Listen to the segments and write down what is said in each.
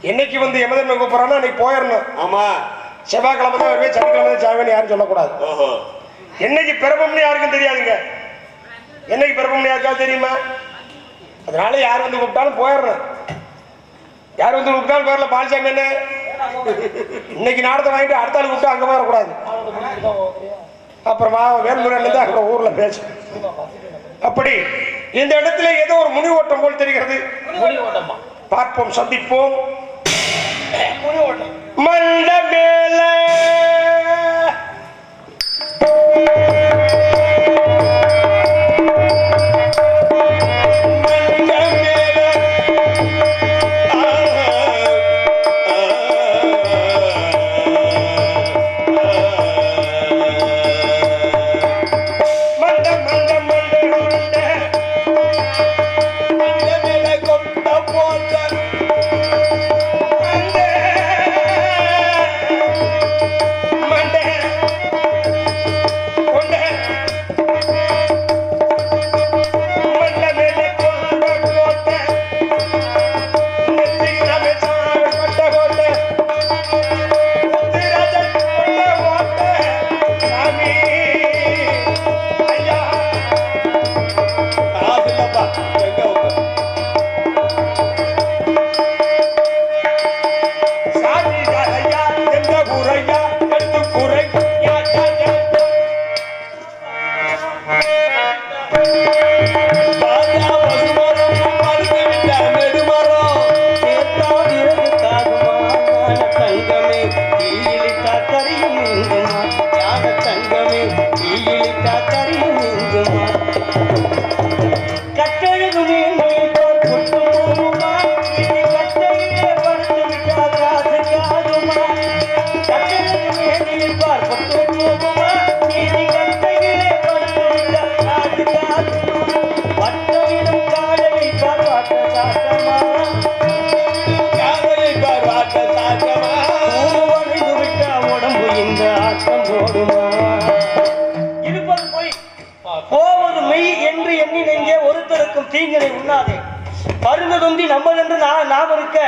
என்னைக்கு வந்து எமதன் கூப்பிடறானோ அன்னைக்கு போயிடணும். ஆமா, செவ்வாய்க்கிழமை தான் வருவே, சனிக்கிழமை தான் சாவேன்னு யாரும் சொல்லக்கூடாது. என்னைக்கு பிறப்பம்னு யாருக்கும் தெரியாதுங்க. என்னைக்கு பிறப்பம்னு யாருக்காவது தெரியுமா? அதனால யார் வந்து கூப்பிட்டாலும் போயிடணும். யார் வந்து கூப்பிட்டாலும் போயிடல. பால்சாமி என்ன இன்னைக்கு நாடத்தை வாங்கிட்டு அடுத்த ஆள் கூப்பிட்டு அங்கே போயிடக்கூடாது. அப்புறமா வேல்முறையிலேருந்து அங்கே ஊரில் பேசு. அப்படி இந்த இடத்துல ஏதோ ஒரு முனி ஓட்டம் போல் தெரிகிறது. பார்ப்போம், சந்திப்போம். மண்ட மேல தீங்கனை உண்ணாதே. மருந்தொந்தி நம்மதென்று நாம் இருக்க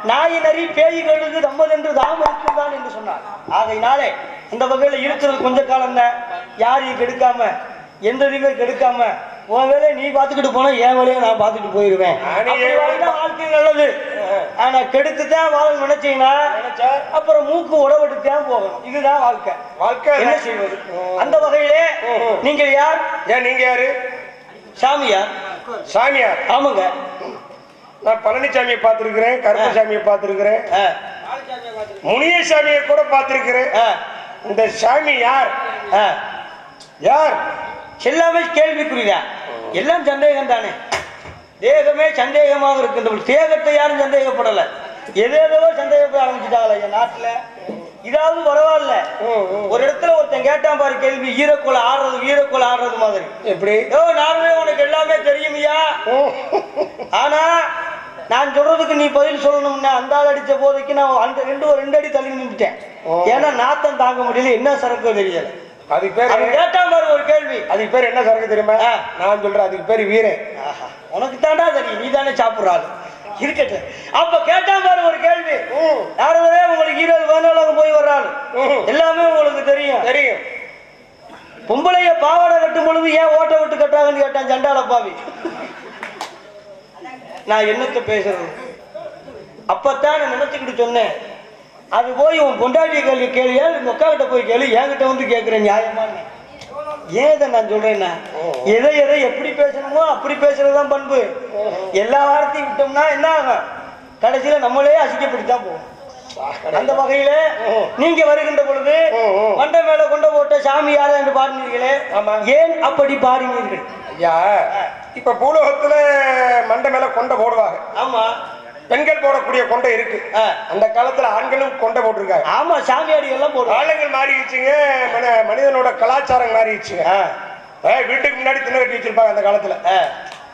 நாயின் அறி பேய் கழுது நம்மதென்று தாம் இருக்கின்றான் என்று சொன்னார். ஆகையினாலே இந்த வகையில் இருக்கிறது கொஞ்ச காலம் தான். யாரையும் கெடுக்காம எந்த இதுவுமே கெடுக்காம உன் வேலையை நீ பார்த்துக்கிட்டு போனா என் வேலையை நான் பார்த்துட்டு போயிடுவேன். வாழ்க்கை நல்லது. ஆனா கெடுத்துதான் வாழ நினைச்சீங்கன்னா அப்புறம் மூக்கு உடவெடுத்தான் போகணும். இதுதான் வாழ்க்கை. வாழ்க்கை என்ன செய்வது? அந்த வகையிலே நீங்க யார்? ஏன் நீங்க யாரு? சாமியார். சாமியார்? ஆமாங்க. நான் பழனிசாமியை பார்த்திருக்கிறேன், கருப்பசாமியை பார்த்திருக்கிறேன், முனியசாமியை கூட பார்த்திருக்கிறேன். இந்த சாமி யார்? யார்? எல்லாமே கேள்விக்குறிதான். எல்லாம் சந்தேகம் தானே. தேகமே சந்தேகமாக இருக்கின்ற தேகத்தை யாரும் சந்தேகப்படலை. எதேதோ சந்தேகப்பட ஆரம்பிச்சுட்டாங்களே என் நாட்டுல. இதாவது பரவாயில்ல. ஒரு இடத்துல ஒருத்தன் கேட்டான் பாரு கேள்வி, ஈரக்கோளை ஆடுறது மாதிரி. எப்படி? நானுமே உனக்கு எல்லாமே தெரியுமையா, ஆனா நான் சொல்றதுக்கு நீ பதில் சொல்லணும்னா அந்த ஆள் அடிச்ச போதைக்கு நான் அந்த ரெண்டு அடி தள்ளி நின்றுட்டேன். ஏன்னா நாத்தம் தாங்க முடியல, என்ன சரக்கு தெரியல. அதுக்கு பேர் கேட்டான் பாரு ஒரு கேள்வி, அதுக்கு பேர் என்ன சரக்கு தெரியுமா? நான் சொல்றேன் அதுக்கு பேர் வீரன். உனக்கு தாண்டா தெரியும், நீ தானே சாப்பிடுறாள் இருக்கட்டும். அப்ப கேட்டான் பாரு ஒரு கேள்வி, யாரவே உங்களுக்கு 20 பதினாலு போய் வர்றாள், எல்லாமே உங்களுக்கு தெரியும். தெரியும். பொம்பளைய பாவாடை கட்டும் பொழுது ஏன் ஓட்ட விட்டு கட்டாங்கன்னு கேட்டான் சண்டால பாவி. நான் என்னத்த பேசுறது? அப்பத்தான் நான் நினைச்சுக்கிட்டு சொன்னேன், அது போய் உன் பொண்டாட்டிய கேள்வி கேள்வியா மொக்கா கிட்ட போய் கேள்வி, என்கிட்ட வந்து கேட்கிறேன் நியாயமான்னு. ஏதை நான் சொல்றேன்னா எதை எப்படி பேசணுமோ அப்படி பேசுறதுதான் பண்பு. எல்லா வாரத்தையும் விட்டோம்னா என்ன ஆகும்? கடைசியில நம்மளே அசிக்கப்படுத்தான் போகும். அந்த வகையில நீங்க வருகின்ற பொழுது மண்டை மேல கொண்ட போட்ட சாமி யார என்று பாடினீர்களே, ஏன் அப்படி பாடினீர்கள்? ஐயா, இப்ப பூலோகத்துல மண்டை மேல கொண்ட போடுவாங்க. ஆமா, பெண்கள் போடக்கூடிய கொண்டை இருக்கு. அந்த காலத்துல ஆண்களும் கொண்டை போட்டிருக்காங்க. ஆமா, சாமியாடி எல்லாம் போடு. ஆளுங்கள் மாறிடுச்சுங்க, மனிதனோட கலாச்சாரம் மாறிடுச்சுங்க. வீட்டுக்கு முன்னாடி திண்ணை கட்டி வச்சிருப்பாங்க அந்த காலத்துல.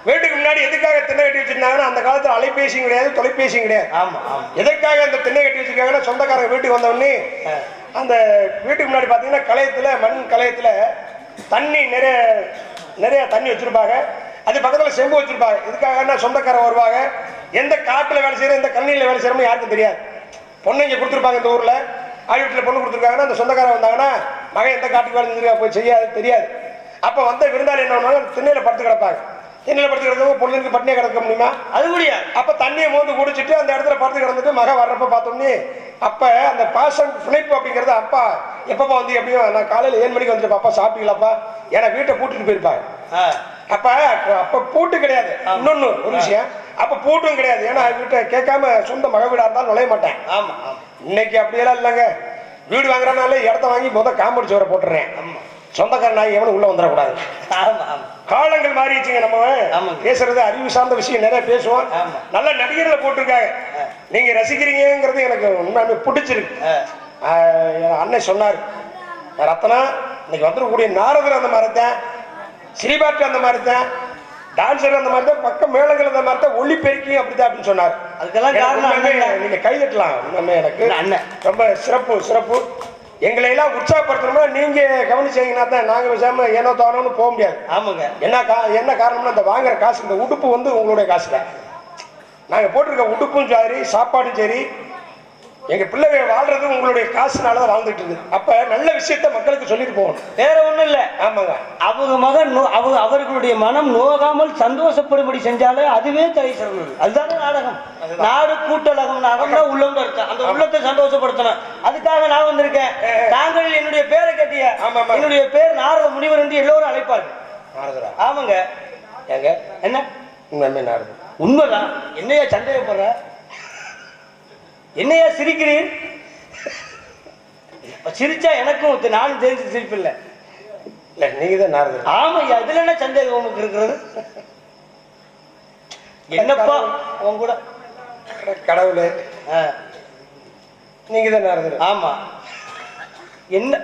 வீட்டுக்கு முன்னாடி எதுக்காக திண்ணை கட்டி வச்சிருந்தாங்கன்னா அந்த காலத்துல அலைபேசியும் கிடையாது, தொலைபேசியும் கிடையாது. ஆமா, எதுக்காக அந்த திண்ணை கட்டி வச்சிருக்காங்கன்னா சொந்தக்காரங்க வீட்டுக்கு வந்தவொடனே அந்த வீட்டுக்கு முன்னாடி பாத்தீங்கன்னா கலையத்துல, மண் கலையத்துல தண்ணி நிறைய தண்ணி வச்சிருப்பாங்க. அது பக்கத்துல செம்பு வச்சிருப்பாங்க. இதுக்காக சொந்தக்காரன் வருவாங்க. எந்த காட்டுல வேலை செய்யற எந்த கண்ணில வேலை செய்யறோமோ யாருக்கும் தெரியாது. பொண்ணு இங்க கொடுத்துருப்பாங்க. இந்த ஊர்ல ஆள் வீட்டுல பொண்ணு கொடுத்துருக்காங்கன்னா அந்த சொந்தக்காரன் வந்தாங்கன்னா மகன் எந்த காட்டுக்கு வேலை செஞ்சிருக்கா போய் செய்யாது தெரியாது. அப்ப வந்த விருந்தாளி என்ன பண்ணுவாங்க, திண்ணையில படுத்து கிடப்பாங்க. திண்ணையில படுத்து கிடந்தவங்க பொண்ணுக்கு பட்டினியா கிடக்க முடியுமா? அது முடியாது. அப்ப தண்ணியை மோந்து குடிச்சிட்டு அந்த இடத்துல படுத்து கிடந்துட்டு மகன் வர்றப்ப பார்த்தோம்னே அப்ப அந்த பாசம் பிணைப்பு அப்படிங்கிறது, அப்பா எப்பப்பா வந்து எப்படியும் நான் காலையில 7 மணிக்கு வந்துட்டு அப்பா சாப்பிட்டீங்களாப்பா, ஏன்னா வீட்டை பூட்டிட்டு போயிருப்பாங்க. அப்ப பூட்டு கிடையாது. இன்னொன்னு ஒரு விஷயம், அப்ப பூட்டும் கிடையாது. ஏன்னா வீட்டை கேட்காம சொந்த மக வீடா இருந்தாலும் நுழைய மாட்டேன். ஆமா, இன்னைக்கு அப்படியெல்லாம் இல்லைங்க. வீடு வாங்குறதுனால இடத்த வாங்கி காம்பவுண்ட் சுவரை போட்டுறேன். சொந்தக்காரன் நாய் எவனும் உள்ள வந்துடக்கூடாது. காலங்கள் மாறிடுச்சுங்க. நம்ம பேசுறது அறிவு சார்ந்த விஷயம் நிறைய பேசுவோம். நல்ல நடிகர்களை போட்டிருக்காங்க, நீங்க ரசிக்கிறீங்கிறது எனக்கு உண்மையுமே பிடிச்சிருக்கு. அண்ணன் சொன்னார், ரத்னா இன்னைக்கு வந்துடக்கூடிய நாரதர் அந்த மாதிரி தான், ஸ்ரீபாட்டு அந்த மாதிரி தான், டான்சர் அந்த மாதிரி தான், பக்கம் மேளங்கள் அந்த மாதிரி தான், ஒளி பெருக்கி அப்படிதான் அப்படின்னு சொன்னார். அதுக்கெல்லாம் காரணம் நீங்க கைதட்டலாம். எனக்கு அண்ணன் ரொம்ப சிறப்பு. எங்களை எல்லாம் உற்சாகப்படுத்தணும்னா நீங்க கவனிச்சீங்கன்னா தான் நாங்க பேசாம ஏனோ தானோன்னு போக முடியாது. ஆமாங்க. என்ன காரணம்னா இந்த வாங்குற காசு, இந்த உடுப்பு வந்து உங்களுடைய காசு தான். நாங்க போட்டிருக்க உடுப்பும் சரி, சாப்பாடும் சரி, எங்க பிள்ளைங்க வாழ்றது உங்களுடைய காசுனாலதான் வாழ்ந்துட்டு இருக்கு. அப்ப நல்ல விஷயத்த மக்களுக்கு சொல்லிட்டு போகணும், வேற ஒண்ணும் இல்ல. ஆமாங்க. அவங்க மகன் அவர்களுடைய மனம் நோகாமல் சந்தோஷப்படும்படி செஞ்சாலே அதுவே தலை சிறந்தது. அதுதானே நாடகம். நாடு கூட்டலகம், அகம்னா உள்ளம் இருக்கு. அந்த உள்ளத்தை சந்தோஷப்படுத்தணும். அதுக்காக நான் வந்திருக்கேன். தாங்கள் என்னுடைய பேரை கட்டிய, என்னுடைய பேர் நாரத முனிவர் என்று எல்லோரும் அழைப்பார்கள். நாரதரா? ஆமாங்க. ஏங்க என்ன உண்மை? நாரதர் உண்மைதான். என்னையா சந்தேகப்படுற? என்னையா சிரிக்கிறீர்? சிரிச்சா எனக்கும் நானும் தெரிஞ்சு சிரிப்பு இல்லை. நீங்க தான் நாரதர். ஆமாய்யா, இதுல என்ன சந்தேகம் உங்களுக்கு இருக்கிறது? என்னப்பா உன் கூட கடவுளே, நீங்க தான் நாரதர். ஆமா. என்ன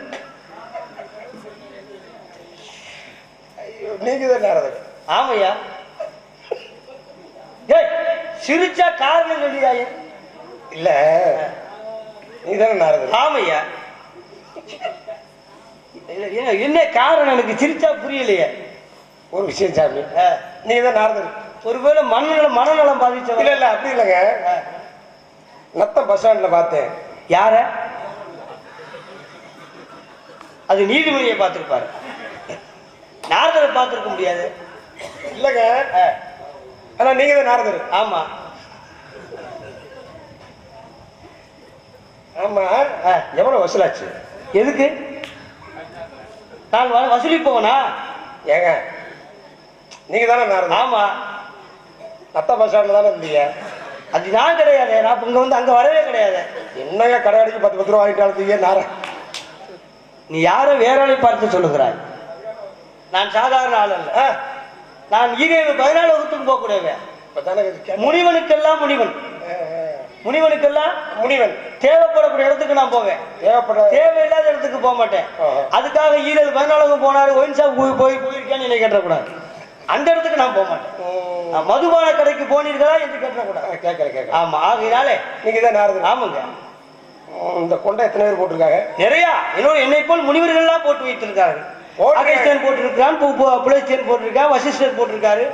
நீங்க தான் நாரதர்? ஆமையா. சிரிச்சா காரணம் இல்லையா? இல்ல, நீதானே நாரதர். ஆமையா. என்ன காரணம் எனக்கு சிரிச்சா புரியலையே. ஒரு விஷயம் சாமி, நீங்க தான் நாரதர். ஒருவேளை மனநலம் பாதிச்சவன். இல்ல இல்ல அப்படி இல்லைங்க. நத்தம் பஸ் ஸ்டாண்ட்ல பார்த்தேன். யார? அது நீதிமொழியை பார்த்திருப்பாரு, நாரதரை பார்த்திருக்க முடியாது. இல்லங்க, ஆனா நீங்க தான் நாரதர். ஆமா ஆமா. எவ்வளவு வசூலாச்சு? எதுக்கு? நான் வசூலிப்பவனா? ஏங்க நீங்க தானே நாரதர்? ஆமா. நத்த பஸ் ஸ்டாண்ட்ல தானே இருந்தீங்க? அது நான் கிடையாது. நான் இங்க வந்து அங்க வரவே கிடையாது. என்னங்க கடை அடிக்கு 10 ரூபா வாங்கிட்டு நார. நீ யாரை வேற ஆளை பார்த்து சொல்லுகிறாய்? நான் சாதாரண ஆள் அல்ல. நான் ஈரேழு 14 வகுப்புக்கு போக கூடாது. முனிவனுக்கெல்லாம் முனிவன், முனிவனுக்கெல்லாம் முனிவன். தேவைப்படக்கூடிய இடத்துக்கு நான் போவேன், தேவையில்லாத இடத்துக்கு போக மாட்டேன். அதுக்காக ஈரேழு 14 போனாரு ஒயின் ஷாப் போயிருக்கேன்னு என்னை கேட்டக்கூடாது. அந்த இடத்துக்கு நான் போக மாட்டேன். மதுபான கடைக்கு போனீர்களா என்று கேட்டக்கூடாது. கேட்கல. ஆமா. ஆகையினாலே நீங்க தான் நாரதர். ஆமாங்க. இந்த கொண்டை எத்தனை பேர் போட்டிருக்காங்க? நிறையா. இன்னொரு என்னை போல் முனிவர்கள்லாம் போட்டு வைத்திருக்கார்கள். அகஸ்தியன் போட்டிருக்கான், புலஸ்தியன் போட்டிருக்கான், வசிஷ்டர் போட்டிருக்காரு,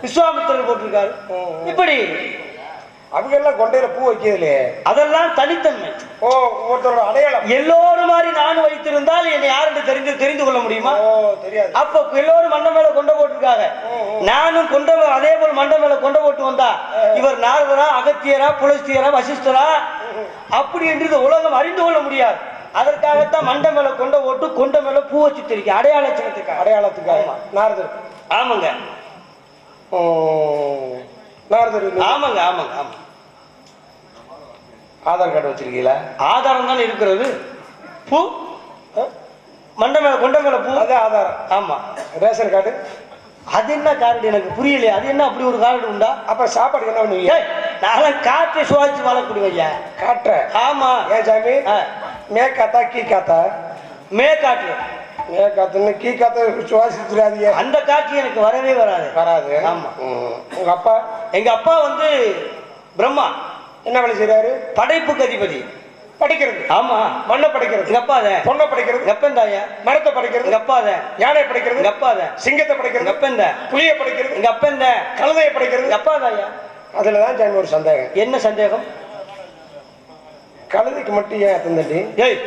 விஸ்வாமித்திரர் போட்டிருக்காரு. இப்படி அவங்க எல்லாம் கொண்டையில பூ வைக்கிறதுலையே, அதெல்லாம் தனித்தன்மை. ஒருத்தரோட அடையாளம். எல்லோரும் மாதிரி நானும் வைத்திருந்தால் என்னை யாருன்னு தெரிந்து கொள்ள முடியுமா? தெரியாது. அப்ப எல்லோரும் மண்டை மேல கொண்ட போட்டிருக்காங்க, நானும் கொண்ட அதே போல் மண்டை மேல கொண்ட போட்டு வந்தா இவர் நாரதரா, அகத்தியரா, புலஸ்தியரா, வசிஷ்டரா அப்படி என்று இந்த உலகம் அறிந்து கொள்ள முடியாது. அதற்காகத்தான் மண்டை மேல கொண்ட போட்டு கொண்ட மேல பூ வச்சு தெரியும், அடையாளத்துக்காக. நாரதர். ஆமாங்க நாரதர். ஆமாங்க ஆமாங்க ஆமா. ஆதார் கார்டு வச்சிருக்கீங்களா? ஆதாரம் தானே இருக்கிறது. பூ மண்டை மேல கொண்ட மேல பூ, அதான் ஆதாரம். ஆமா. ரேஷன் கார்டு அது என்ன கார்டு எனக்கு புரியலையா? அது என்ன அப்படி ஒரு கார்டு உண்டா? அப்ப சாப்பாடு என்ன பண்ணுவீங்க? நான் காற்றை சுவாசிச்சு வாழக்கூடியவையா? காற்ற? ஆமா. ஏன் சாமி? மே காத்தா கீ காத்தா? மே காற்று. மே காத்துன்னு கீ காத்த சுவாசிச்சுடாதீங்க. அந்த காட்சி எனக்கு வரவே வராது. ஆமா. உங்க அப்பா? எங்க அப்பா வந்து பிரம்மா. என்ன வேலை செய்யறாரு? படைப்புக்கு அதிபதி. படிக்கிறது. ஆமா. மண்ணை படைக்கிறது எங்க அப்பா தான். பொண்ணை படைக்கிறது எங்க அப்பன் தாயா. மரத்தை படைக்கிறது எங்க அப்பா தான். யானை படைக்கிறது எங்க அப்பா தான். சிங்கத்தை படைக்கிறது எங்க அப்பன் தான். புலியை படைக்கிறது எங்க அப்பன் தான். கழுதையை படைக்கிறது எங்க அப்பா தாயா. அதுலதான் சாமி ஒரு சந்தேகம். என்ன சந்தேகம்? கழுதைக்கு மட்டும் ஏன் அத்தந்தண்டி? ஏய்,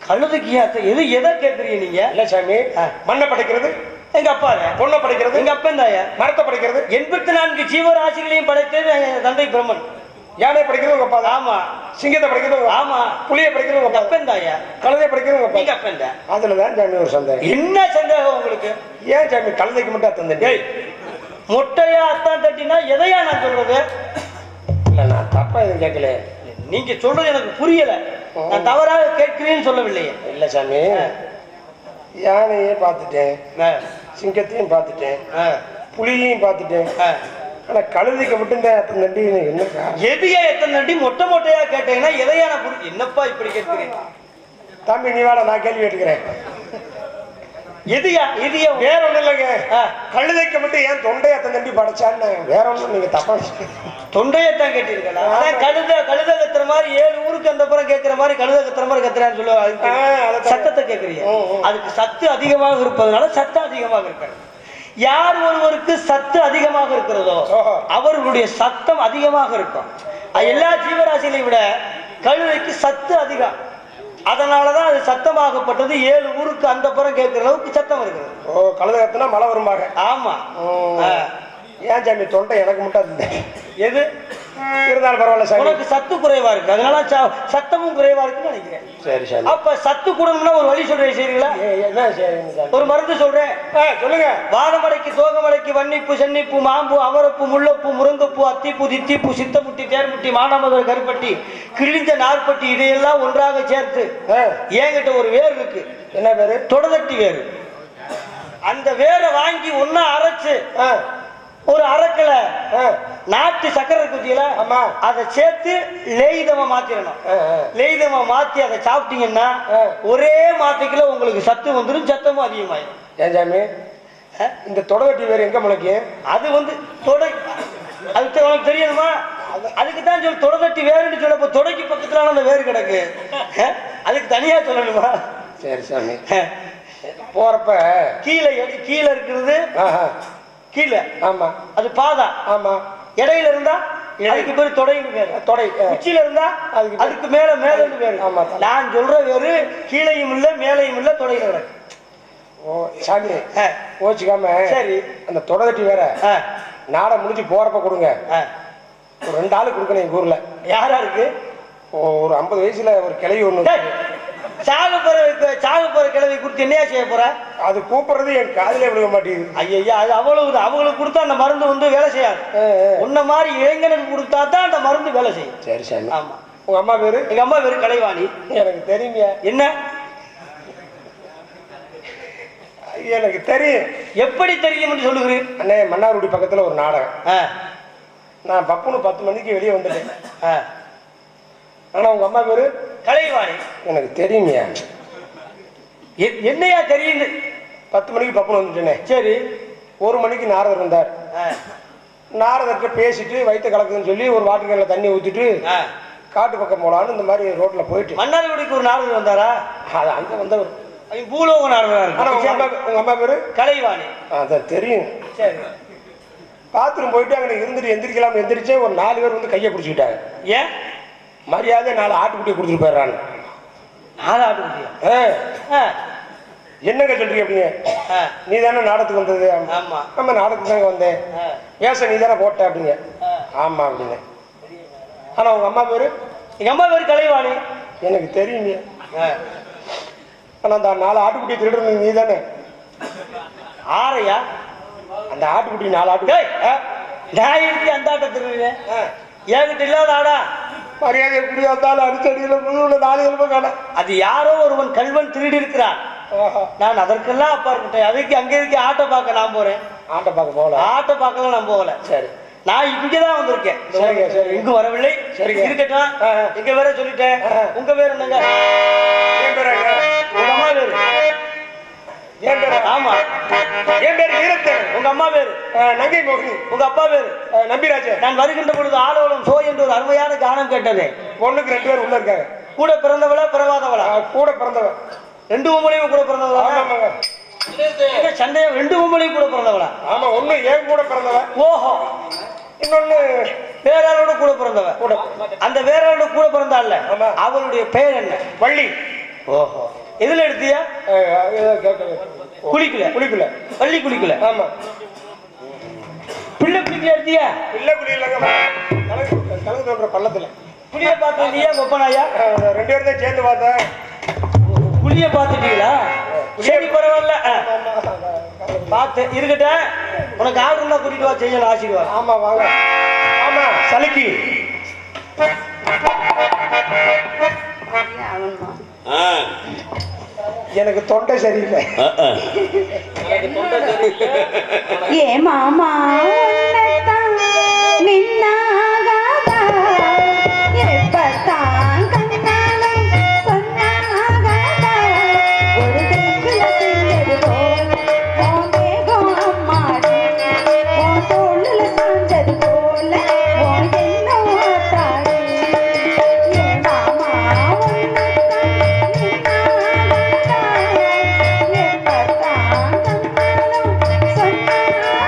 கழுதைக்கு எது எதை கேட்குறீங்க நீங்க? இல்ல சாமி, மண்ணை படைக்கிறது எங்க அப்பா தான். பொண்ணை படைக்கிறது எங்க அப்பன் தாயா. மரத்தை படைக்கிறது 84 ஜீவராசிகளையும் படைத்தது தந்தை பிரம்மன். யானை படிக்கிறது உங்க அப்பா? ஆமா. சிங்கத்தை படிக்கிறது? ஆமா. புலியை படிக்கிறது உங்க அப்பன் தாயா. கழுதையை படிக்கிறது உங்க அப்பா? அப்பன் தான். அதுலதான் சாமி ஒரு சந்தேகம். என்ன சந்தேகம் உங்களுக்கு? ஏன் சாமி கழுதைக்கு மட்டும் அத்தம் தட்டி? மொட்டையா அத்தான் தட்டினா எதையா நான் சொல்றது? இல்ல நான் தப்பா எதுவும் கேட்கல. நீங்க சொல்றது எனக்கு புரியல. நான் தவறாக கேட்கிறேன்னு சொல்லவில்லையே. இல்ல சாமி, யானையே பார்த்துட்டேன், சிங்கத்தையும் பார்த்துட்டேன், புலியையும் பார்த்துட்டேன். ஆனா கழுதைக்கு மட்டும் எத்தனை நண்டி? என்ன எதையா எத்தனை நண்டி? மொட்டையா கேட்டீங்கன்னா எதையா நான் என்னப்பா இப்படி கேட்கிறேன்? தம்பி நீ வாட, நான் கேள்வி கேட்டுக்கிறேன். எதையா வேற ஒண்ணும் இல்லைங்க. கழுதைக்கு மட்டும் ஏன் தொண்டையை எத்தனை நண்டி படைச்சான்னு வேற ஒண்ணும் நீங்க தப்பா தொண்டையத்தான் கேட்டீர்களா? கழுதை கத்துற மாதிரி 7 ஊருக்கு அந்த புறம் கேட்கிற மாதிரி கழுதை கத்துற மாதிரி கத்துறான்னு சொல்லுவாங்க. சத்தத்தை கேட்கறீங்க. அதுக்கு சத்து அதிகமாக இருப்பதனால சத்தம் அதிகமாக இருக்காது. யார் ஒருவருக்கு சத்து அதிகமாக இருக்கிறதோ அவர்களுடைய சத்தம் அதிகமாக இருக்கும். எல்லா ஜீவராசிகளை விட கழுதைக்கு சத்து அதிகம். அதனாலதான் அது சத்தமாகப்பட்டது. 7 ஊருக்கு அந்த புறம் கேட்கிற அளவுக்கு சத்தம் இருக்குது. கழுதை கத்துனா மழை வரும்பாங்க. ஆமா. ஏன் சாமி தொண்டை எனக்கு மட்டும் எது இருந்தாலும் பரவாயில்ல சார். உனக்கு சத்து குறைவா இருக்கு, அதனால சத்தமும் குறைவா இருக்குன்னு நினைக்கிறேன். சரி சரி. அப்ப சத்து கூடணும்னா ஒரு வழி சொல்றேன், சரிங்களா? ஒரு மருந்து சொல்றேன், சொல்லுங்க. வாதமடைக்கு, சோகமடைக்கு, வன்னிப்பு, சென்னிப்பு, மாம்பு, அவரப்பு, முள்ளப்பு, முருங்கப்பூ, அத்திப்பூ, தித்திப்பூ, சித்தமுட்டி, தேர்முட்டி, மானாமதுரை, கருப்பட்டி, கிழிஞ்ச நார்பட்டி, இதையெல்லாம் ஒன்றாக சேர்த்து என்கிட்ட ஒரு வேர் இருக்கு. என்ன வேறு? தொடதட்டி வேறு. அந்த வேரை வாங்கி ஒன்னா அரைச்சு ஒரு அரைக்கல நாட்டு சக்கரை குச்சியில அதை சேர்த்து லேயிதமா மாத்திரணும். லேயிதமா மாத்தி அதை சாப்பிட்டீங்கன்னா ஒரே மாத்திக்கல உங்களுக்கு சத்து வந்துடும், சத்தமும் அதிகமாயிடும். ஏன் சாமி இந்த தொடவட்டி வேறு எங்க முளைக்கு? அது வந்து தொடை, அதுக்கு உனக்கு தெரியணுமா? அதுக்கு தான் சொல்லி தொடதட்டி வேறுன்னு சொல்ல. தொடைக்கு பக்கத்துல அந்த வேறு கிடக்கு, அதுக்கு தனியா சொல்லணுமா? சரி சாமி. போறப்ப கீழே இருக்கிறது கீழே. ஆமா. அது பாதா. ஆமா. இடையில இருந்தா அதுக்கு பேரு தொடைன்னு பேரு. தொடை. உச்சியில இருந்தா அதுக்கு மேல மேலன்னு பேரு. ஆமா. நான் சொல்ற வேறு கீழையும் இல்ல மேலையும் இல்ல தொடையில கிடக்கு. ஓ சாமி ஓச்சிக்காம சரி. அந்த தொடதட்டி வேற நாடை முடிஞ்சு போறப்ப கொடுங்க. ஒரு 2 ஆளு கொடுக்கணும் எங்க ஊர்ல. யாரா இருக்கு? ஒரு 50 வயசுல ஒரு கிளவி ஒண்ணு. சாகு போற கிழவி கொடுத்து என்னையா செய்ய போற? அது கூப்பிடுறது என் காதிலே விழுக மாட்டேங்குது. ஐயா அது அவ்வளவு அவங்களுக்கு கொடுத்தா அந்த மருந்து வந்து வேலை செய்யாது. உன்ன மாதிரி இளைஞனுக்கு கொடுத்தா தான் அந்த மருந்து வேலை செய்யும். சரி சாமி. ஆமா. உங்க அம்மா பேரு? எங்க அம்மா பேரு கலைவாணி. எனக்கு தெரியுங்க. என்ன? எனக்கு தெரியும். எப்படி தெரியும் என்று சொல்லுகிறேன்? அண்ணே மன்னார்குடி பக்கத்துல ஒரு நாடகம். நான் பப்புனு 10 மணிக்கு வெளியே வந்துட்டேன். ஆனா உங்க அம்மா பேரு? கலைவாணி. எனக்கு தெரியுமியா. என்னையா தெரியுது? 10 மணிக்கு பப்புனு வந்துட்டேனே. சரி. 1 மணிக்கு நாரதர் வந்தார். நாரதர்கிட்ட பேசிட்டு வயிற்று கலக்குதுன்னு சொல்லி ஒரு வாட்டுக்கல்ல தண்ணி ஊத்திட்டு காட்டு பக்கம் போலான்னு இந்த மாதிரி ரோட்ல போயிட்டு. மன்னார்குடிக்கு ஒரு நாரதர் வந்தாரா? அது அங்க வந்தவர் பூலோக நாரதர். உங்க அம்மா பேரு? கலைவாணி. அதான் தெரியும். சரி. பாத்ரூம் போயிட்டு அங்கே இருந்துட்டு எந்திரிக்கலாம் எந்திரிச்சே ஒரு 4 பேர் வந்து கையை பிடிச்சிக்கிட்டாங்க. ஏன்? மரியாதை 4 ஆட்டுக்குட்டியை கொடுத்துட்டு போயிடுறாங்க. 4 ஆட்டுக்குட்டியா? என்னங்க சொல்றீங்க அப்படிங்க? நீ தானே நாடகத்துக்கு வந்தது? ஆமா. நம்ம நாடகத்துக்கு தாங்க வந்தேன். ஏச நீ தானே போட்ட அப்படிங்க. ஆமா அப்படின்னு. ஆனா உங்க அம்மா பேரு? எங்க அம்மா பேரு கலைவாணி. எனக்கு தெரியுங்க. ஆனா அந்த 4 ஆட்டுக்குட்டியை திருடுறது நீ தானே? ஆரையா? அந்த ஆட்டுக்குட்டி 4 ஆட்டுக்குட்டி. நான் இருக்கு அந்த ஆட்டை திருடுறேன். ஏகிட்ட இல்லாத ஆடா? மரியாதை எப்படி வந்தாலும் அடிச்சடியில முழுவதுல 4 எலும்பு காண. அது யாரோ ஒருவன் கல்வன் திருடி இருக்கிறான். நான் அதற்கெல்லாம் அப்பா இருக்கேன். அதுக்கு அங்கே இருக்க ஆட்டை பார்க்க நான் போறேன். ஆட்டை பார்க்க போகல? ஆட்டை பார்க்கலாம் நான் போகல. சரி. நான் இங்கதான் வந்திருக்கேன். சரிங்க. சரி. இங்கு வரவில்லை. சரி இருக்கட்டும். எங்க வேற சொல்லிட்டேன். உங்க பேர் என்னங்க? என் பேரு? உங்க அம்மா பேரு? என் பேரு? ஆமா. என் பேரு வீரத்தேவன். உங்க அம்மா பேரு? நங்கை மோகினி. உங்க அப்பா பேரு? நம்பிராஜன். நான் வருகின்ற பொழுது ஆலோலம் சோ என்று ஒரு அருமையான கானம் கேட்டது. பொண்ணுக்கு 2 பேர் உள்ள இருக்காங்க. கூட பிறந்தவளா பிறவாதவளா? கூட பிறந்தவன். 2 பொம்பளையும் கூட பிறந்தவளா? ஆமாங்க. சண்டையம் 2 பொம்பளையும் கூட பிறந்தவளா? ஆமா. ஒண்ணு ஏன் கூட பிறந்தவன். ஓஹோ. இன்னொன்னு வேற ஆளோட கூட பிறந்தவன். கூட அந்த வேற ஆளோட கூட பிறந்தாள்ல, அவளுடைய பெயர் என்ன? வள்ளி. ஓஹோ. எதுல எடுத்தியா? குளிக்கல. குளிக்கல. வள்ளி குளிக்கல. ஆமா. பிள்ளை குளிக்கல எடுத்தியா? பிள்ளை குளிக்கலங்க. கலந்து தோன்ற பள்ளத்துல. புளிய பார்த்துட்டியா? கொப்பனாயா? 2 பேரும் தான் சேர்ந்து பார்த்தேன். புளிய பார்த்துட்டீங்களா? சரி பரவாயில்ல. பார்த்து இருக்கட்டும். உனக்கு ஆள் இருந்தா கூட்டிட்டு வா, செய்யணும் ஆசீர்வாதம். ஆமா வாங்க. ஆமா சலிக்கி. எனக்கு தொண்டை சரியில்லை. ஏ மாமா நின்னாகாதா எப்பத்தான் கண்ணாலும் சொன்னாகாதா ஒரு தெங்குல செஞ்சது போல உன் தேகம் அம்மாடி உன் தோளுல சாஞ்சது போல உன் எண்ணம் ஆத்தாடி. ஏ மாமா எப்பத்தான் கண்ணாலும் சொன்னாகாதா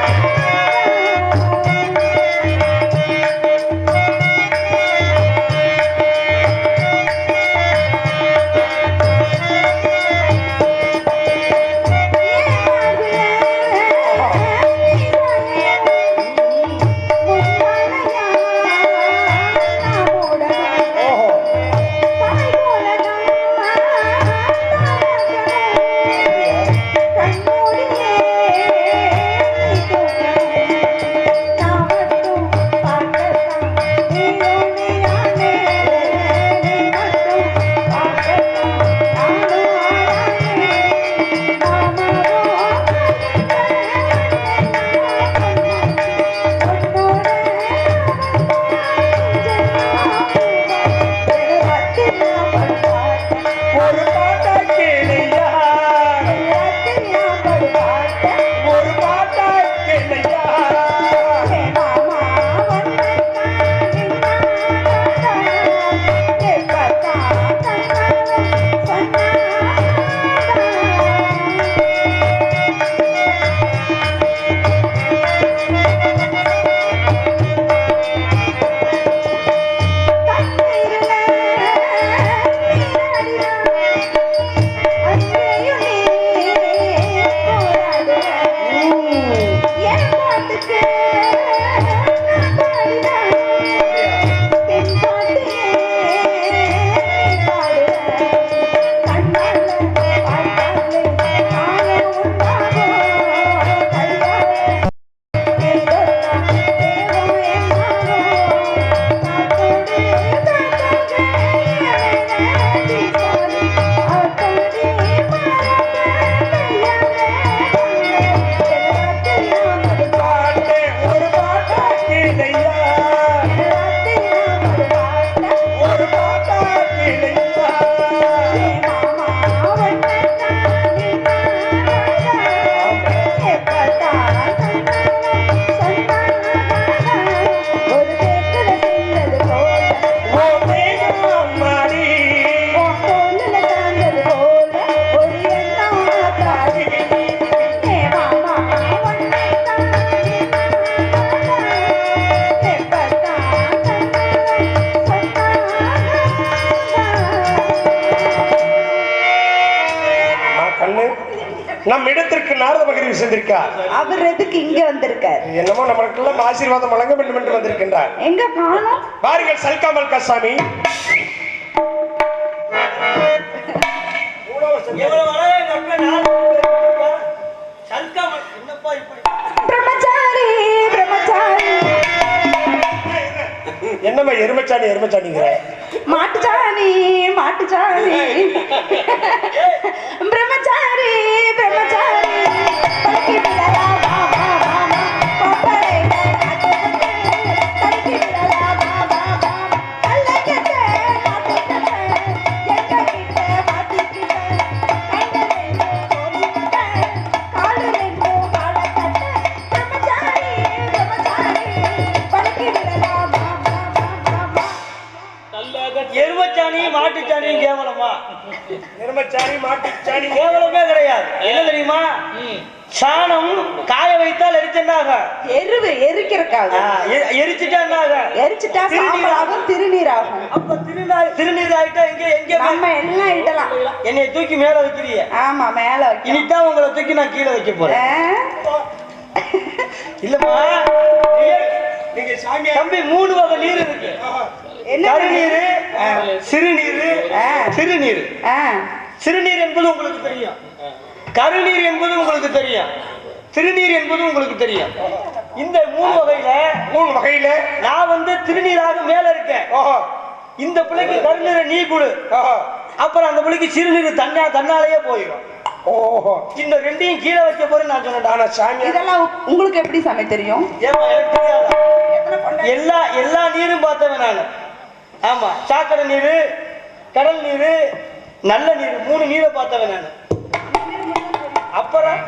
நம் இடத்திற்கு நாரத மகிழ்ச்சி சென்றிருக்கார். அவர் எதுக்கு இங்க வந்திருக்கார்? என்னமோ நம்மளுக்கெல்லாம் ஆசீர்வாதம் வழங்க வேண்டும் என்று வந்திருக்கின்றார். எங்க காணோம்? பாருங்கள் சல்காமல் கசாமி. எவ்வளவு அழகா எங்க அப்பா நாலு சல்காமல் என்னப்பா இப்படி பிரம்மச்சாரி பிரம்மச்சாரி. என்னம்மா எருமச்சாணி எருமச்சாணிங்கிற? மாட்டுச்சாணி மாட்டுச்சாணி. பிரம்மச்சாரி பிரம்மச்சாரி. பழக்கி விடலாம் வா வா வா வா. பாப்பரைங்க நாட்டுக்கட்டு. பழக்கி விடலாம் வா வா வா. கள்ளக்கட்டு நாட்டுக்கட்டு. எங்க கிட்ட மாட்டிக்கிட்ட. கையில ரெண்டு கோலிக்கட்டு. காலு ரெண்டு காலக்கட்டு. பிரம்மச்சாரி பிரம்மச்சாரி. பழக்கி விடலாம் வா வா வா வா. எருமச்சாணி மாட்டுச்சாணி கேவலமா? எருமச்சாணி மாட்டுச்சாணி கேவலமே கிடையாது. என்ன தெரியுமா? சாணம் காய வைத்தால் எரிச்சென்னாக, எரிக்கிறக்காக. எரிச்சுட்டாங்க, எரிச்சிட்டா சாம்பலாகும், திருநீராகும். அப்ப திருநீர் ஆயிட்டா எங்க எங்க நம்ம எல்லாம் இடலாம். என்னை தூக்கி மேல வைக்கிறிய? ஆமா மேல வைக்கணும். இனிதான் உங்களை தூக்கி நான் கீழே வைக்க போறேன். இல்லம்மா, நீங்க சாமி தம்பி 3 வகை நீர் இருக்கு. கருநீர், சிறுநீர், திருநீர். சிறுநீர் என்பது உங்களுக்கு தெரியும், கருநீர் என்பது உங்களுக்கு தெரியும், திருநீர் என்பது உங்களுக்கு தெரியும். இந்த 3 வகையில நான் வந்து திருநீராக மேல இருக்கேன். இந்த பிள்ளைக்கு கருநீரை நீ கொடு, அப்புறம் அந்த பிள்ளைக்கு சிறுநீர் தன்னாலேயே போயிடும். ஓஹோ, இந்த ரெண்டையும் கீழே வைக்க போறேன்னு நான் சொன்னேன். சாமி இதெல்லாம் உங்களுக்கு எப்படி சாமி தெரியும்? எல்லா நீரும் பார்த்தவன் நான். ஆமா, சாக்கடை நீர், கடல் நீர், நல்ல நீர், 3 நீரை பார்த்தவன் நான். அப்புறம்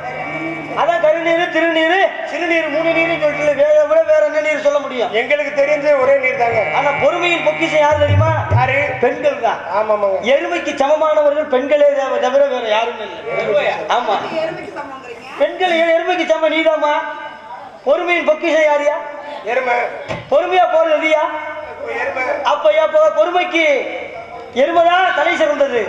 அதான் கருநீர், திருநீர், சிறுநீர், 3 நீரும் சொல்லிட்டு வேற என்ன நீர் சொல்ல முடியும்? எங்களுக்கு தெரிஞ்ச ஒரே நீர் தாங்க. ஆனா பொறுமையின் பொக்கிஷம் யாரு தெரியுமா? யாரு? பெண்கள் தான். ஆமாமாங்க. எருமைக்கு சமமானவர்கள் பெண்களே தவிர வேற யாரும் இல்லை. ஆமா, பெண்கள் எருமைக்கு சம நீதாமா. பொறுமையின் பொக்கிஷம் யாரியா? எருமை. பொறுமையா போறதுயா? அப்ப பொறுமைக்கு எருமைதான் தலை சிறந்தது.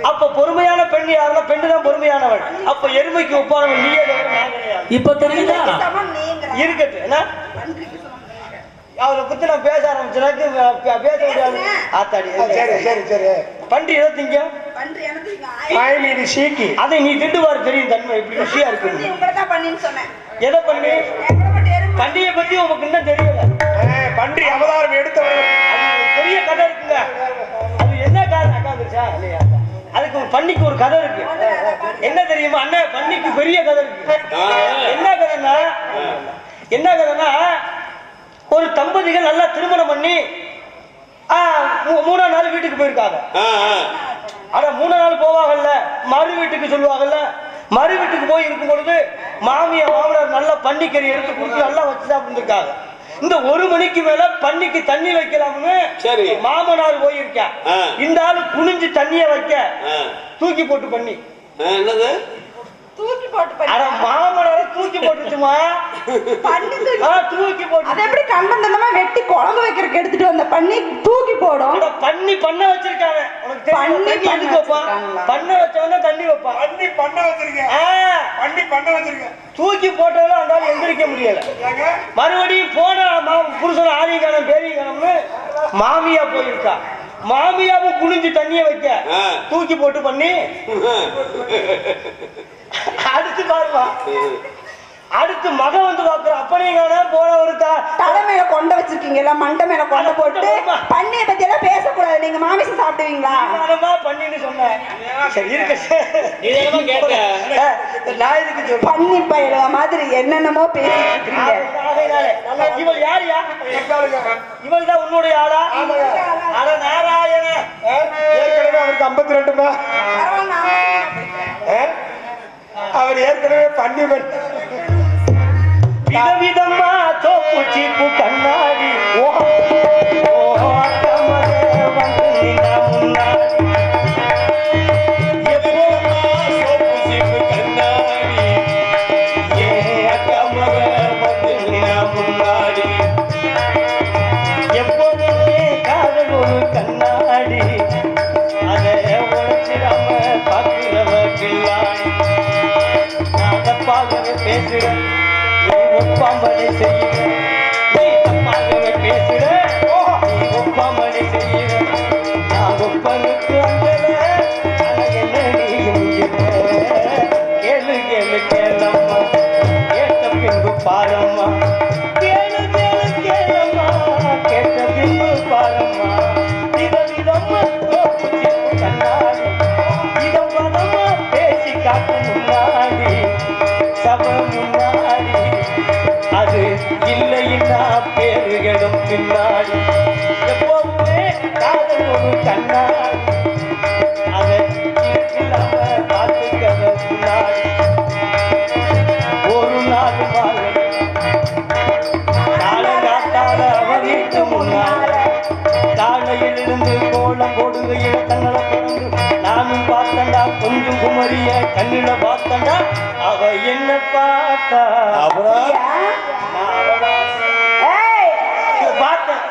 அப்ப பொறுமையான பெண் யாருன்னா பெண்ணு தான் பொறுமையானவள். அப்ப எருமைக்கு ஒப்பானவள் நீயே தவிர நான் கிடையாது. இப்ப தெரியுதா? இருக்கட்டு. என்ன அவரை பத்தி நான் பேச ஆரம்பிச்சேன், பேச முடியாது. ஆத்தாடி. சரி சரி சரி. பன்றி எதை திங்க? சீக்கி. அதை நீ திண்டுவாரு தெரியும் தன்மை இப்படி ருசியா இருக்கு. எதை பண்ணி? பண்டிகை பத்தி உனக்கு இன்னும் தெரியல. பன்றி அவதாரம் எடுத்தவங்க பெரிய கதை இருக்குங்க. அது என்ன காரணம் அக்கா இல்லையா? அதுக்கு பன்னிக்கு ஒரு கதை இருக்கு. என்ன தெரியுமா அண்ணன்? பன்னிக்கு பெரிய கதை இருக்கு. என்ன கதைன்னா ஒரு தம்பதிகள் நல்லா திருமணம் பண்ணி 3ஆம் நாள் வீட்டுக்கு போயிருக்காங்க. ஆனா 3ஆம் நாள் போவாங்கல்ல, மறு வீட்டுக்கு சொல்லுவாங்கல்ல. மறு வீட்டுக்கு போய் இருக்கும் பொழுது மாமனார் நல்ல பன்னிக்கறி எடுத்து கொடுத்து நல்லா வச்சு சாப்பிட்டுருக்காங்க. இந்த 1 மணிக்கு மேல பன்னிக்கு தண்ணி வைக்கலாம்னு சரி மாமனார் போயிருக்கேன். இந்த ஆளு குனிஞ்சு தண்ணிய வைக்க தூக்கி போட்டு பண்ணி என்னது தூக்கி போட்டு மாமனார தூக்கி போட்டுச்சுமா. தூக்கி போட்டு அது எப்படி கண்டந்தமா வெட்டி குழம்பு வைக்கிறதுக்கு எடுத்துட்டு வந்த பண்ணி தூக்கி போடும்? பண்ணி பண்ண வச்சிருக்காங்க. உனக்கு தண்ணி எதுக்கு வைப்பா? பண்ண வச்சவன தண்ணி வைப்பா. பண்ணி பண்ண வச்சிருக்கேன். பண்ணி பண்ண வச்சிருக்கேன். தூக்கி போட்டவங்க அந்த எந்திரிக்க முடியல. மறுபடியும் போன புருஷன் ஆதிகாலம் பேரிகாலம்னு மாமியா போயிருக்கா. மாமியாவும் குனிஞ்சு தண்ணிய வைக்க தூக்கி போட்டு பண்ணி அடுத்து பாருமா. அடுத்து மக வந்து பாக்குற அப்படிங்க போன ஒரு தலைமையில கொண்ட வச்சிருக்கீங்களா? மண்டை மேல கொண்ட போட்டு பண்ணிய பத்தி எல்லாம் பேசக்கூடாது. நீங்க மாமிசம் சாப்பிடுவீங்களா? பண்ணின்னு சொன்னேன். சரி இருக்கு. நான் இதுக்கு பண்ணி பயில மாதிரி என்னென்னமோ பேசிட்டு இவள் யாரியா? இவள் தான் உன்னுடைய ஆளா? அட நாராயண. ஏற்கனவே அவருக்கு 52. அவர் ஏற்கனவே பண்ணி விதவிதமா சோப்பு சீப்பு கண்ணாடி எப்போதுமே காதல் ஒரு கண்ணாடி, அதை உழைச்சிடாம பார்க்கிறவ கில்லாடி. ஒப்பாமனை செய்ய நீ தப்பாகவே பேசுற நீ ஒப்பாமனை செய்ய நான் ஒப்பனுக்கு அஞ்சல ஆனா என்ன நீ கேளு கேளு கேளம்மா கேட்ட பின்பு பாரம்மா கேளு கேளு கேளம்மா கேட்ட பின்பு பாரம்மா விதவிதம்மா தோப்பு சிப்பு கண்ணாடி இதம் பதமா பேசி காட்டும் முன்னாடி சப முன்னாடி அது இல்லைன்னா பேருகளும் பின்னாடி எப்பவுமே காதல் ஒரு கண்ணாடி அதை இல்லாம பார்த்துக்கத முன்னாடி ஒரு நாள் வாழ்க்கை காலங்காத்தால அவ வீட்டு முன்னால காலையிலிருந்து கோலம் போடுகையில தங்களை பிறந்து நானும் பார்த்தண்டா கொஞ்சம் குமரிய கண்ணில பார்த்தண்டா அவ என்ன பார்த்தா பார்த்தேன்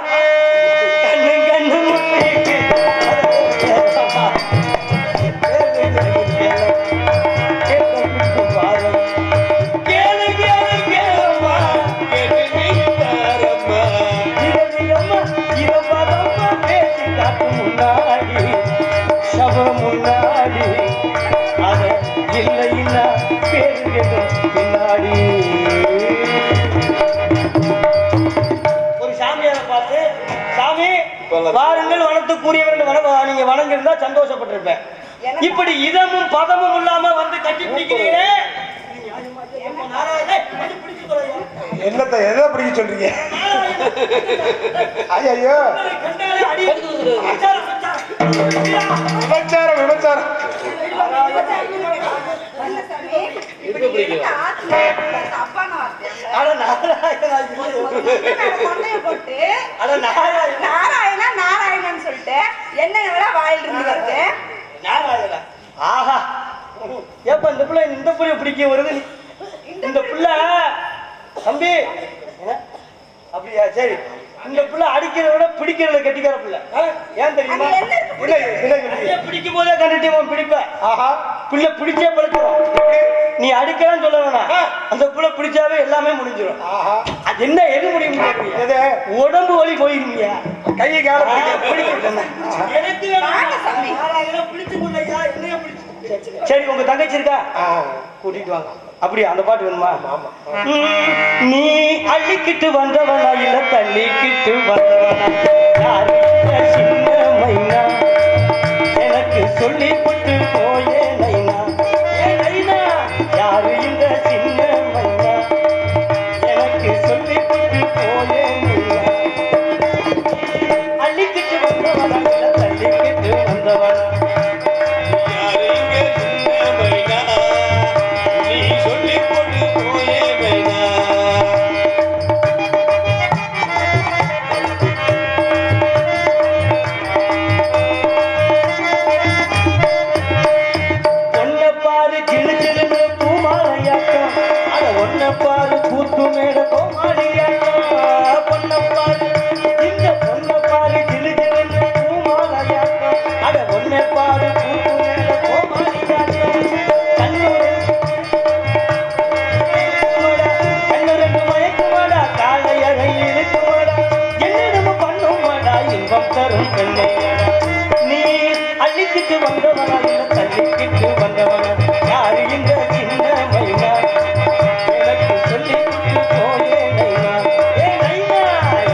கண்ணு கண்ணு முன்னிக்கு முன்னாடி அத இல்லைன்னா பேருகளும் பின்னாடி ஒரு சாமியாரை பார்த்து சாமி வாருங்கள் வனத்துக்குரியவர் நீங்க வணங்கிருந்தா சந்தோஷப்பட்டிருப்பேன் இப்படி இதமும் பதமும் இல்லாம வந்து கட்டி பிடிக்கிறீங்களே என்னத்தை எதை பிடிக்க சொல்றீங்க ஐயோ விபச்சாரம் விபச்சாரம் நாராயணன் சொல்லிட்டு என்ன வாயில இருந்து வருது நாராயணா ஆஹா ஏப்ப இந்த பிள்ளை இந்த பிள்ளை பிடிக்க வருது இந்த பிள்ளை தம்பி அப்படியா சரி இந்த பிள்ளை அடிக்கிறத விட பிடிக்கிறத கட்டிக்கிற பிள்ளை ஏன் தெரியுமா பிடிக்கும் போதே கண்டிட்டு பிடிப்ப ஆஹா பிள்ளை பிடிச்சே படுத்துரும் நீ அடிக்கலாம்னு சொல்ல வேணாம் அந்த பிள்ளை பிடிச்சாவே எல்லாமே முடிஞ்சிடும் அது என்ன எது முடியும் உடம்பு வலி போயிருங்க கையை கால எனக்கு பிடிச்சு கொள்ளையா என்னைய பிடிச்சு சரி உங்க தங்கச்சி இருக்கா கூட்டிட்டு வாங்க அப்படியா அந்த பாட்டு வேணுமா நீ அள்ளிக்கிட்டு வந்தவனா இல்ல தள்ளிக்கிட்டு வந்தவனா யாரு சின்ன மைனா எனக்கு சொல்லி போட்டு போயே நைனா ஏ நைனா யாரு இந்த சின்ன மைனா எனக்கு சொல்லி போட்டு போயே நைனா அள்ளிக்கிட்டு வந்தவனா இல்ல தள்ளிக்கிட்டு வந்தவனா நீ அள்ளிக்கிட்டு வந்தவனா இல்ல தள்ளிக்கிட்டு வந்தவனா யாரு இந்த சின்ன மைனா எனக்கு சொல்லி போயே நைனா ஏ நைனா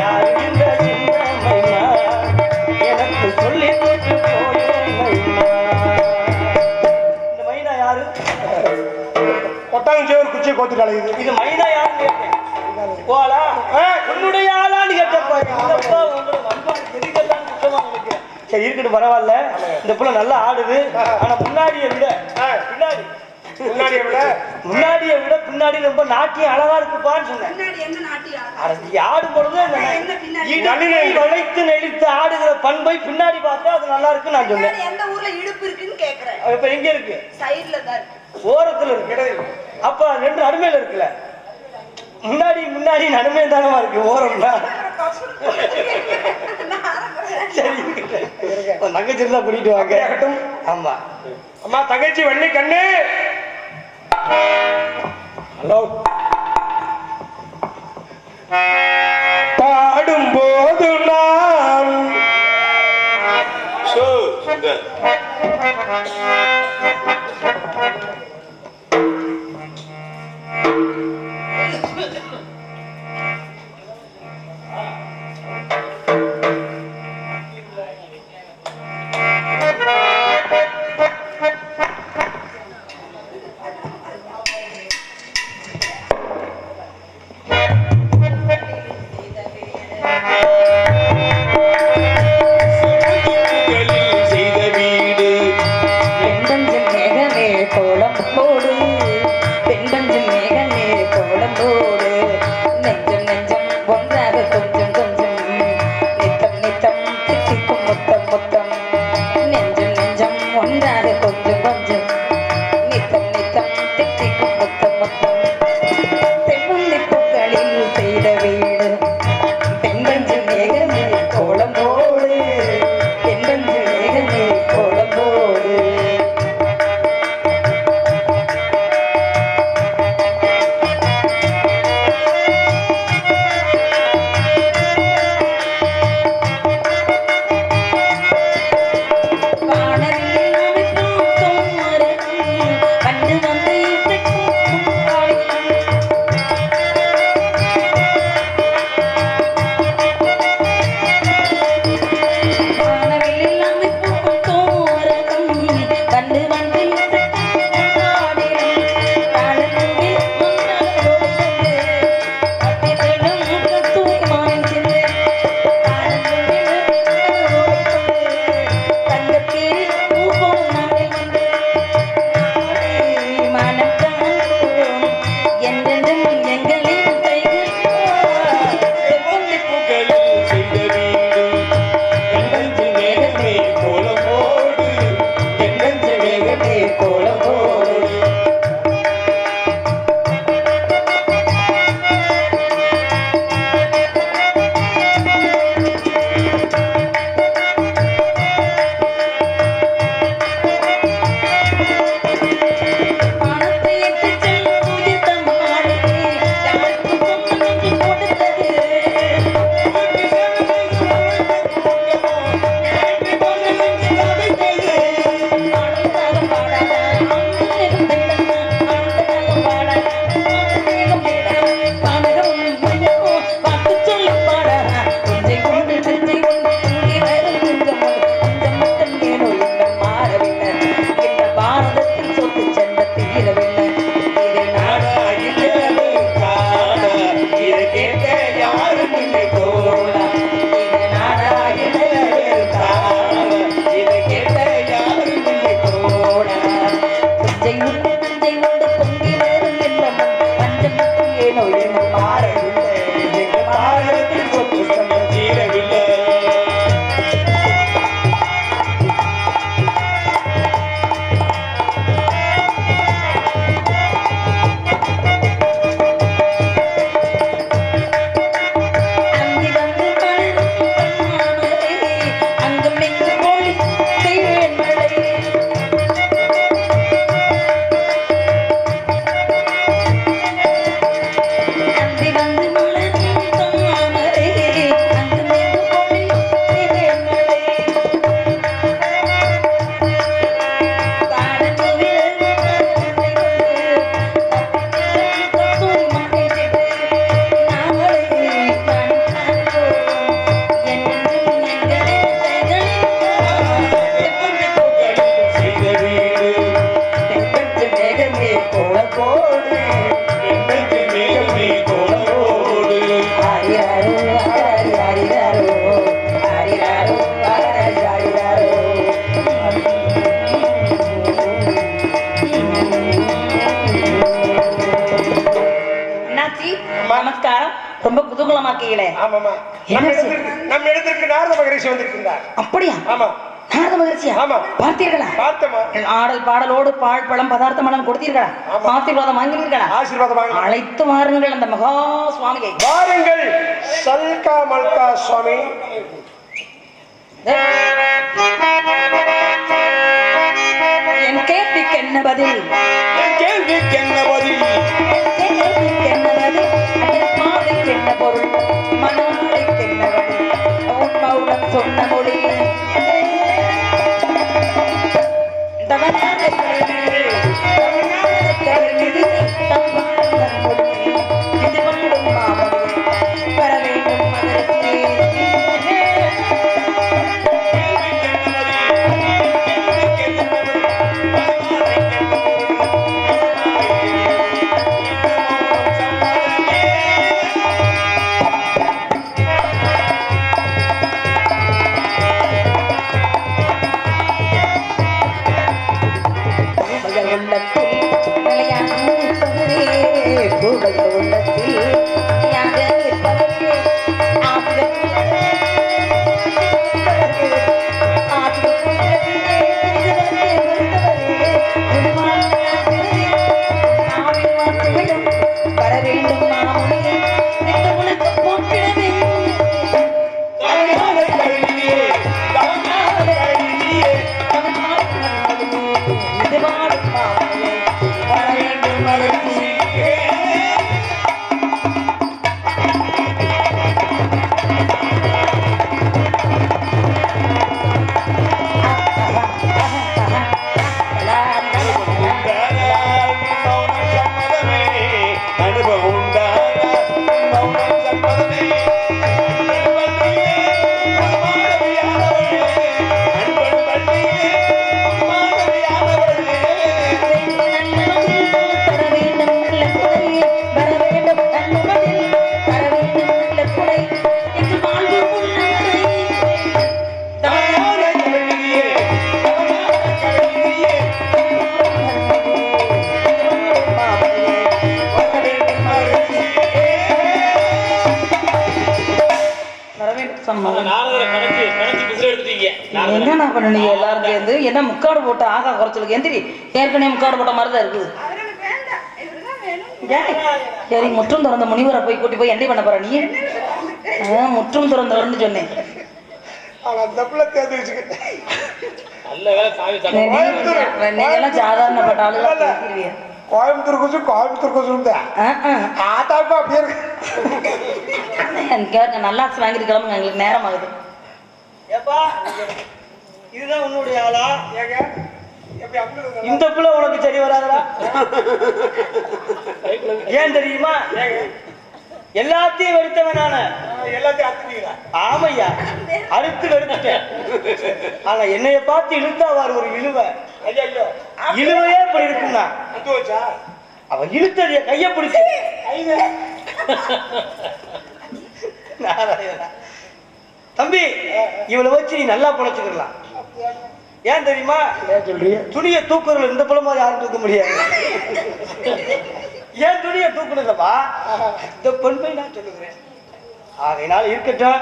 யாரு இந்த சின்ன மைனா எனக்கு சொல்லி போயே நைனா இந்த மைனா யாரு கொட்டாங்க சேவர் குச்சியை கோத்துட்டு அலையுது இது மைனா யாருன்னு கேட்டேன் போலா உன்னுடைய ஆளான்னு கேட்டப்பா இல்லப்பா உங்களுக்கு வந்தா எதுக்கெல்லாம் குற்றமா இருக்கு சரி இருக்கட்டும் பரவாயில்ல இந்த புள்ள நல்லா ஆடுது ஆனா முன்னாடியை விட பின்னாடி ரொம்ப நாட்டியம் அழகா இருக்குப்பான்னு சொன்னேன் ஆடும் பொழுது வளைத்து நெளித்து ஆடுகிற பண்பை பின்னாடி பார்த்தா அது நல்லா இருக்கு நான் சொன்னேன் எந்த ஊர்ல இடுப்பு இருக்குன்னு கேக்குறேன் இப்ப எங்க இருக்கு சைடுல தான் இருக்கு ஓரத்துல இருக்கு அப்ப ரெண்டு அருமையில இருக்குல்ல முன்னாடி நடுமே தானமா இருக்கு ஓரம்னா சரி தங்கச்சி இருந்தா கூட்டிட்டு வாங்க ஆமா அம்மா தங்கச்சி வள்ளி கண்ணு ஹலோ பாடும்போது நான் ரொம்ப குதூகலமாக்கீங்களே. ஆமாமா. நம்ம இடத்திற்கு நாரத மகரிஷி வந்திருக்கிறார். அப்படியா? ஆமா. நாரத மகரிஷியா? ஆமா. பார்த்தீர்களா? பார்த்தமா. ஆடல் பாடலோடு பால் பழம் பதார்த்தம் எல்லாம் கொடுத்தீர்களா? ஆசீர்வாதம் வாங்கினீர்களா? ஆசீர்வாதம் வாங்கி. அழைத்து வாருங்கள் அந்த மகா சுவாமியை. வாருங்கள் சல்கா மல்கா சுவாமி. என் கேள்விக்கு என்ன பதில்? கேள்விக்கு என்ன பதில்? கேள்விக்கு என்ன பதில்? பாதைக்கு என்ன பொருள் மனவாளைக்கென்ன வழி உன் மௌனம் சொன்ன மொழி தவறான கல்வி தப்பான மொழி இது வாழும் மாமொழி வர வேண்டும் மகரே என்ன பண்ணீங்க எல்லாரும் சேர்ந்து என்ன முக்காடு போட்ட ஆகா குறைச்சலுக்கு எந்திரி ஏற்கனவே முக்காடு போட்ட மாதிரி தான் இருக்குது சரி முற்றும் திறந்த முனிவரை போய் கூட்டி போய் என்ன பண்ண போற நீ முற்றும் திறந்தவர்னு சொன்னேன் நீங்கெல்லாம் சாதாரணப்பட்ட ஆளுங்க கோயம்புத்தூர் கொசு கோயம்புத்தூர் கொசு ஆத்தாக்கும் அப்படியே இருக்கு நல்லா வாங்கிட்டு கிளம்புங்க எங்களுக்கு நேரம் ஆகுது ஏப்பா இதுதான் உன்னுடைய ஆளா ஏங்க எப்படி அங்க இந்த புள்ள உனக்கு சரி வராதா ஏன் தெரியுமா எல்லாத்தையும் வெறுத்தவன் நானு எல்லாத்தையும் அறுத்துட்டீங்களா? ஆமையா அறுத்து வெறுத்துட்டேன் ஆனா என்னைய பார்த்து இழுத்தாவார் ஒரு இழுவை ஐயோ இழுவையே இப்படி இருக்குன்னா அந்து வச்சா அவன் இழுத்தறிய கைய பிடிச்சு நாராயணா தம்பி இவளை வச்சு நீ நல்லா புழைச்சுக்கலாம் ஏன் தெரியுமா துணியை தூக்குறதுல இந்த புலமா யாரும் தூக்க முடியாது ஏன் துணியை தூக்குனதப்பா இந்த பொன்மை நான் சொல்லுகிறேன் ஆகையினால இருக்கட்டும்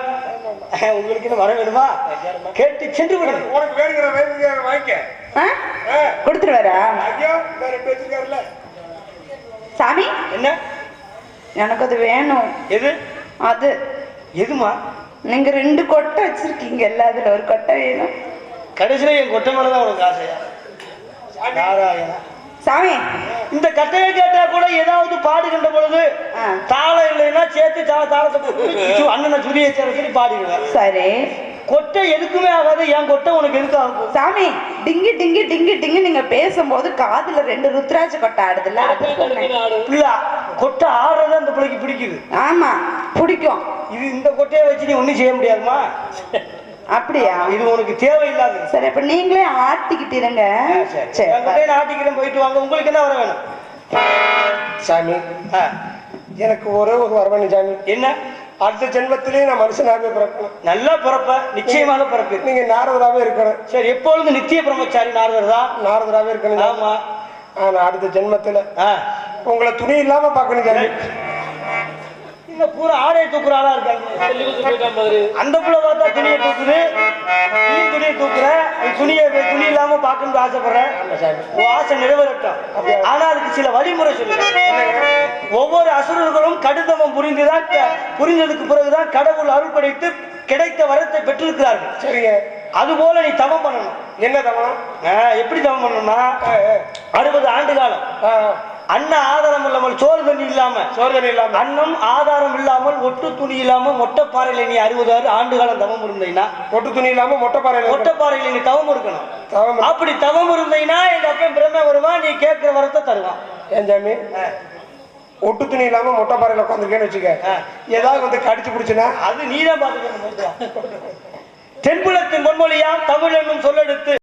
உங்களுக்கு வர வேணுமா கேட்டு சென்று விடுங்க உனக்கு வேணுங்கிற வாங்கிக்க கொடுத்துருவாரா ஐயோ வேற பேச்சுக்காருல சாமி என்ன எனக்கு அது வேணும் எது அது எதுமா நீங்க 2 கொட்டை வச்சிருக்கீங்க அதுல ஒரு கொட்டை வேணும் கடைசியில என் கொட்டை மேலதான் உனக்கு ஆசையா நாராயணா சாமி இந்த கட்டையை கேட்டா கூட ஏதாவது பாடுகின்ற பொழுது தாளம் இல்லைன்னா சேர்த்து தாளத்தை அண்ணனை சுதியை சேர சொல்லி பாடிடுவேன் சரி கொட்டை எதுக்குமே ஆகாது என் கொட்டை உனக்கு எதுக்கு ஆகும் சாமி டிங்கி டிங்கி டிங்கி டிங்கி நீங்க பேசும்போது காதுல 2 ருத்ராட்ச கொட்டை ஆடுதுல்ல அது பிள்ளை கொட்டை ஆடுறது அந்த பிள்ளைக்கு பிடிக்குது ஆமா பிடிக்கும் இது இந்த கொட்டையை வச்சு நீ ஒன்றும் செய்ய முடியாதுமா அப்படியா இது உனக்கு தேவையில்லாது சரி அப்ப நீங்களே ஆட்டிக்கிட்டு இருங்க சரி கொட்டையை ஆட்டிக்கிறேன் போயிட்டு வாங்க உங்களுக்கு என்ன வர வேணும் சாமி எனக்கு ஒரே ஒரு வரவேணும் சாமி என்ன அடுத்த ஜென்மத்திலேயே நான் மனுஷனாகவே பிறக்கணும் நல்லா பிறப்ப நிச்சயமாக பிறப்பு நீங்க நாரதராகவே இருக்கணும் சரி எப்பொழுது நித்திய பிரம்மச்சாரி நாரதர் தான் நாரதராகவே இருக்கணும் ஆமா ஆனா அடுத்த ஜென்மத்துல உங்களை துணி இல்லாம பார்க்கணும் சாமி இந்த பூரா ஆடையை தூக்குற ஆளா இருக்காங்க அந்த புள்ள பார்த்தா துணியை தூக்குது நீ துணியை தூக்குற துணி இல்லாம பார்க்கணும்னு ஆசைப்படுறேன் உன் ஆசை நிறைவேறட்டும் ஆனா அதுக்கு சில வழிமுறை சொல்லுங்க ஒவ்வொரு அசுரர்களும் கடுதமம் புரிந்ததுக்கு பிறகுதான் கடவுள் அருள் படைத்து கிடைத்த வரத்தை பெற்றிருக்கிறார்கள் சரிங்க அது போல நீ தவம் பண்ணணும் என்ன தவம் எப்படி தவம் பண்ணணும்னா 60 ஆண்டு காலம் அண்ணன் ஆதாரம் இல்லாமல் சோறு தண்ணி இல்லாம அன்னம் ஆதாரம் இல்லாமல் ஒட்டு துணி இல்லாம மொட்டைப்பாறையில நீ 60 ஆண்டு காலம் தவம் இருந்தீங்கன்னா ஒட்டு துணி இல்லாம மொட்டைப்பாறையில நீ தவம் இருக்கணும். அப்படி தவம் இருந்தீங்கன்னா எங்க அப்பன் பிரம்ம வருவான், நீ கேட்கிற வரத்தை தருவான். ஏன் சாமி ஒட்டு துணி இல்லாம மொட்டைப்பாறையில உட்காந்துருக்கேன்னு வச்சுக்க, ஏதாவது வந்து கடிச்சு பிடிச்சுன்னா அது நீதான் பாத்துக்கணும். தென்புலத்தின் பொன்மொழியா தமிழ் என்னும் சொல்லெடுத்து